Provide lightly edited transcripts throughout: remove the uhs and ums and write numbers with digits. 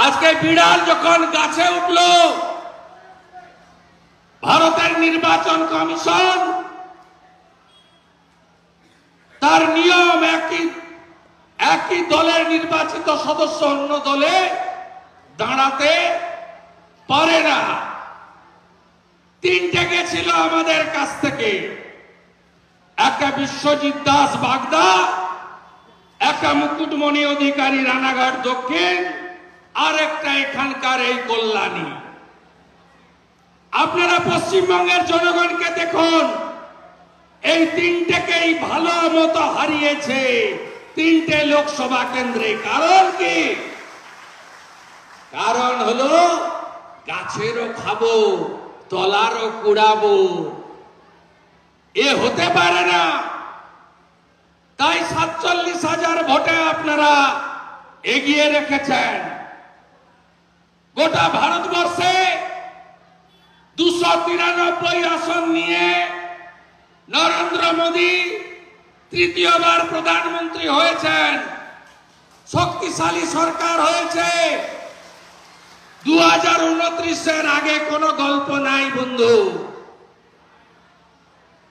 আজকে বিড়াল যখন গাছে উঠল, ভারতের নির্বাচন কমিশন তার নিয়ম একই দলের নির্বাচিত সদস্য অন্য দলে দাঁড়াতে পারে না। তিনটে গেছিল আমাদের কাছ থেকে, একটা বিশ্বজিৎ দাস বাগদা, একটা মুকুটমণি অধিকারী রানাঘাট দক্ষিণ, আর একটা এখানকার এই কল্যাণী। আপনারা পশ্চিমবঙ্গের জনগণকে দেখুন, এই তিনটেকেই ভালো মতো হারিয়েছে তিনটে লোকসভা কেন্দ্রে। কারণ কি? কারণ হলো গাছেরও খাবো, তলারও কুড়াবো, এ হতে পারে না। তাই 47,000 ভোটে আপনারা এগিয়ে রেখেছেন। গোটা ভারতবর্ষে 293 আসন নিয়ে নরেন্দ্র মোদী তৃতীয়বার প্রধানমন্ত্রী হয়েছেন। শক্তিশালী সরকার হয়েছে। 2029-এর আগে কোনো গল্প নাই বন্ধু।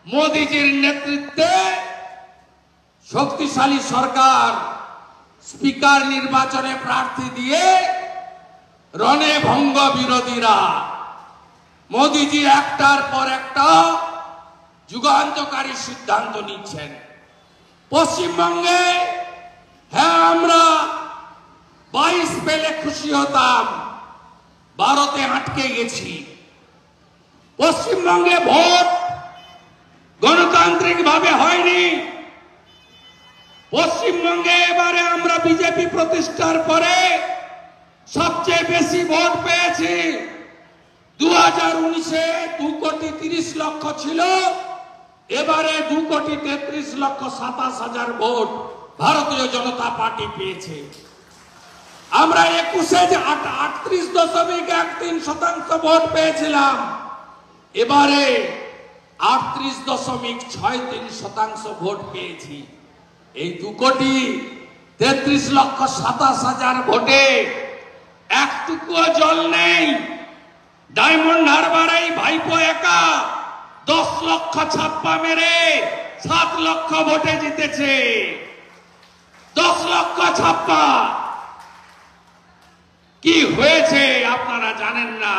মোদীজির নেতৃত্বে শক্তিশালী সরকার স্পিকার নির্বাচনে প্রার্থী দিয়ে রণে ভঙ্গ বিরোধীরা। মোদীজি একটার পর একটা যুগান্তকারী সিদ্ধান্ত নিচ্ছেন। পশ্চিমবঙ্গে হ্যাঁ, আমরা 22 পেলে খুশি হতাম, 12তে আটকে গেছি। পশ্চিমবঙ্গে ভোট গণতান্ত্রিক ভাবে হয়নি। পশ্চিমবঙ্গে এবারে আমরা বিজেপি প্রতিষ্ঠার পরে সবচেয়ে বেশি ভোট পেয়েছি। 2019-এ 2,30,00,000 ছিল, এবারে 2,33,27,000 ভোট ভারতীয় জনতা পার্টি পেয়েছে। আমরা 21-এ 38.13% ভোট পেয়েছিলাম, এবারে 38.63% ভোট পেয়েছি। এই 2,33,27,000 ভোটে একটুকুও জল নেই। ডায়মন্ড হারবারে ভাইপো একা 10 লক্ষ ছাপ্পা মেরে 7 লক্ষ ভোটে জিতেছে। 10 লক্ষ ছাপ্পা কি হয়েছে আপনারা জানেন না।